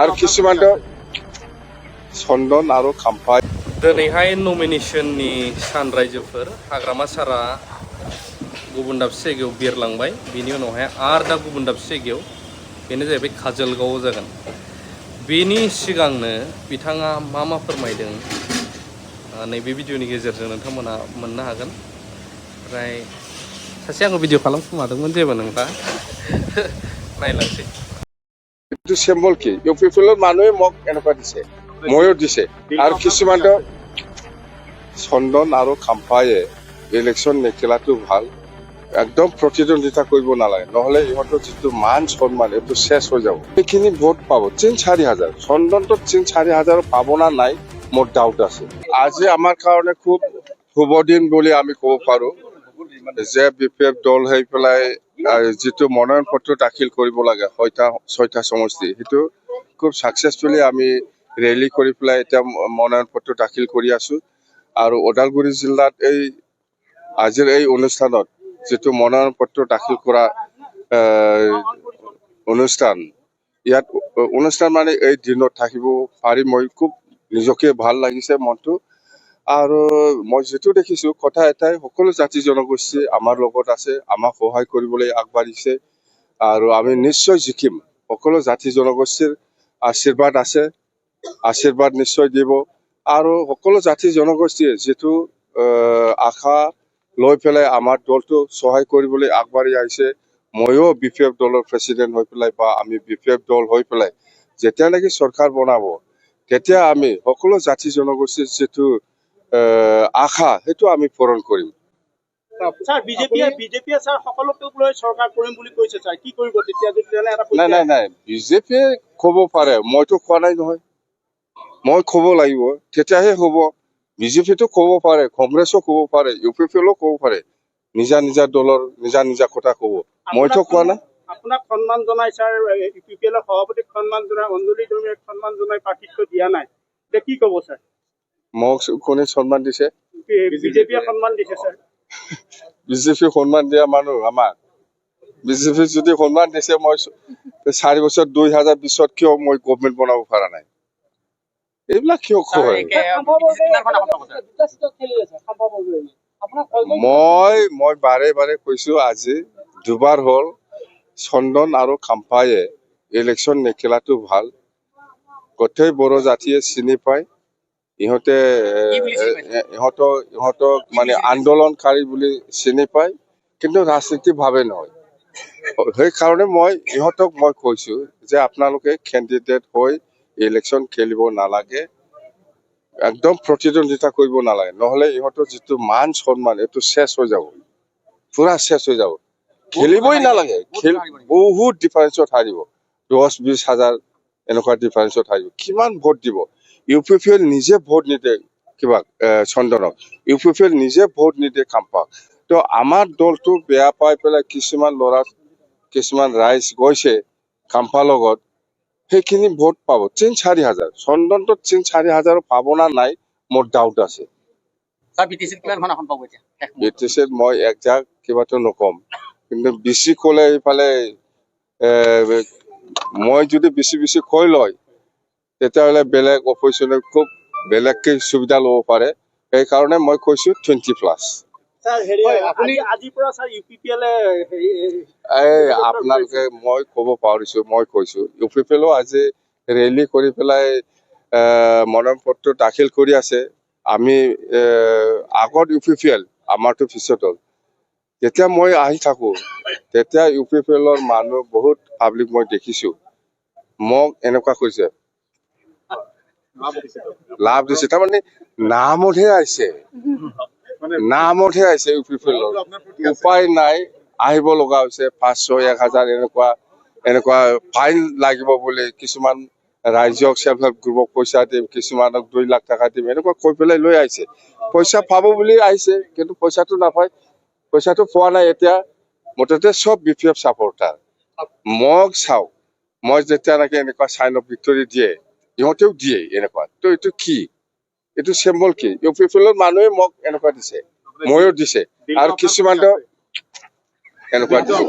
আর কিছুমানটো चन्दन आरो खाम्फा दिनैहाय नमिनेशननि सान रायजोफोर हाग्रामा सारा गुबुन दाबसे जायगायाव बिरलांबाय बिनि उनावहाय आरो दा गुबुन दाबसे जायगायाव बेनो जाहैबाय काजलगावआव जागोन बेनि सिगांनो बिथाङा मा फोरमायदों नैबे भिडिअनि गेजेरजों नोंथांमोना मोननो हागोन ओमफ्राय सासे आंखौ भिडिअ खालामखुमादोंमोन जेबो नंला नायलांसै itu symbol কি ইউপিপিএলৰ মানুহে মোক এনেকুৱা দিছে ময়ো দিছে আৰু কিছুমানটো চন্দন আৰু খাম্পায়ে ইলেকশ্যন নেখেলাটো ভাল একদম প্ৰতিদ্বন্দ্বিতা কৰিব নালাগে নহলে ইহঁতৰ যিটো মান সন্মান এইটো শেষ হৈ যাব সেইখিনি ভোট পাব ৩-৪ হাজাৰ চন্দনটো ৩-৪ হাজাৰ পাব না নাই মোৰ ডাউট আছে আজি আমাৰ কাৰণে খুব শুভ দিন বুলি আমি ক'ব পাৰো যে বিপিএফ দল হৈ পেলাই যিটো মনোনয়ন পত্ৰ দাখিল কৰিব লাগে ছয়টা সমষ্টি সেইটো খুব সাকসেসফুলি আমি ৰেলী কৰি পেলাই এটা মনোনয়ন পত্ৰ দাখিল কৰি আছো আৰু ওদালগুৰি জিলাত এই আজিৰ এই অনুষ্ঠানত যেটো মনোনয়ন পত্ৰ দাখিল কৰা অনুষ্ঠান ইয়াত অনুষ্ঠান মানে এই দিনত থাকিব পাৰি মই খুব নিজকে ভাল লাগিছে মনটো আৰু মই যেটো দেখিছো কথা এটাই সকলো জাতি জনগোষ্ঠী আমাৰ লগত আছে আমাক সহায় কৰিবলৈ আগবাঢ়িছে আৰু আমি নিশ্চয় জিকিম সকলো জাতি জনগোষ্ঠীৰ আশীৰ্বাদ আছে আশীৰ্বাদ নিশ্চয় দিব আৰু সকলো জাতি জনগোষ্ঠীয়ে যেটো আশা লৈ পেলাই আমাৰ দলটো সহায় কৰিবলৈ আগবাঢ়ি আহিছে ময়ো বিপিএফ দলৰ প্ৰেসিডেন্ট হৈ পেলাই বা আমি বিপিএফ দল হৈ পেলাই যেতিয়া লাগি চৰকাৰ বনাব তেতিয়া আমি সকলো জাতি জনগোষ্ঠীৰ যেটো আশা হেতু আমি পূৰণ কৰিম স্যাৰ বিজেপি স্যাৰ সকলোকে লৈ চৰকাৰ কৰিম বুলি কৈছে স্যাৰ কি কৰিব তেতিয়া যদি এটা নাই বিজেপি ক'ব পাৰে মইতো কোৱা নাই নহয় মই ক'ব লাগিব তেতিয়াহে হ'ব বিজেপিটো ক'ব পাৰে কংগ্ৰেছও ক'ব পাৰে ইউপিপিএলও ক'ব পাৰে নিজা দলৰ নিজা কথা ক'ব মইতো কোৱা নাই আপোনাক সন্মান জনাই স্যাৰ ইউপিপিএলৰ সভাপতিক সন্মান জনাই অঞ্জলি ধৰ্মীয়ক সন্মান জনাই প্ৰাৰ্থিত্ব দিয়া নাই তে কি ক'ব স্যাৰ মোক কোনে সন্মান দিছে বিজেপিয়ে সন্মান দিছে স্যাৰ বিজেপি সন্মান দিয়া মানুহ আমাক বিজেপি যদি সন্মান দিছে মই 4 বছৰ 2020ত কিয় মই গভৰ্ণমেন্ট বনাব পৰা নাই এইবিলাক কিয় কয় মই বাৰে কৈছো আজি দুবাৰ হল চন্দন আৰু খাম্পায়ে ইলেকশ্যন নেখেলাটো ভাল গোটেই বড়ো জাতিয়ে চিনি পায় ইহঁতক মানে আন্দোলনকাৰী বুলি চিনি পায় কিন্তু ৰাজনীতি ভাবে নহয় সেই কাৰণে মই কৈছো যে আপোনালোকে ক্যান্ডিডেট হৈ ইলেকশ্যন খেলিব নালাগে একদম প্ৰতিদ্বন্দ্বিতা কৰিব নালাগে নহলে ইহঁতৰ যিটো মান সন্মান এইটো শেষ হৈ যাব পুৰা শেষ হৈ যাব খেলিবই নালাগে বহুত ডিফাৰেন্সত হাৰিব 10-20 হাজাৰ এনেকুৱা ডিফাৰেন্সত হাৰিব কিমান ভোট দিব ইউপিপিএল নিজে ভোট নিদে কিবা চন্দনক ইউপিপিএল নিজে ভোট নিদে খাম্পাক তো আমাৰ দলটো বেয়া পাই পেলাই কিছুমান ৰাইজ গৈছে খাম্পা লগত সেইখিনি ভোট পাব 3-4 হাজাৰ চন্দনটো 3-4 হাজাৰ পাব না নাই মোৰ ডাউট আছে বিটিচিত মই একজাক কিবাটো নকম কিন্তু বেছি ক'লে এইফালে মই যদি বেছি কৈ লয় তেতিয়াহ'লে বেলেগ অপজিশ্যনে খুব বেলেগকে সুবিধা ল'ব পাৰে সেইকাৰণে মই কৈছো 20+। স্যাৰ আজিৰ পৰা স্যাৰ ইউপিপিএলে আপোনালোকে মই ক'ব পাৰিছো মই কৈছো ইউপিপিএলও আজি ৰেলী কৰি পেলাই মনোনয়ন পত্ৰ দাখিল কৰি আছে আমি আগত ইউপিপিএল আমাৰটো পিছত হ'ল যেতিয়া মই আহি থাকো তেতিয়া ইউপিপিএলৰ মানুহ বহুত পাব্লিক মই দেখিছো মোক এনেকুৱা কৈছে লাভ দিছে তাৰমানে নামতহে আহিছে ইউপিপিএলৰ উপায় নাই আহিব লগা হৈছে 500-1000 এনেকুৱা ফাইন লাগিব বুলি কিছুমান ৰাজ্যক সেল্ফ হেল্প গ্ৰুপক পইচা দিম কিছুমানক 2 লাখ টকা দিম এনেকুৱা কৈ পেলাই লৈ আহিছে পইচা পাব বুলি আহিছে কিন্তু পইচাটো নাপায় পইচাটো পোৱা নাই এতিয়া মুঠতে সব বিপিএফ সাপোৰ্টাৰ মোক চাওক মই যেতিয়া নাকি এনেকুৱা সাইন অফ ভিক্টৰি দিয়ে ইহঁতেও দিয়ে এনেকুৱা তো এইটো কি এইটো চিম্বল কি ইউপিপিএলৰ মানুহে মোক এনেকুৱা দিছে ময়ো দিছে আৰু কিছুমানটো এনেকুৱা দিছে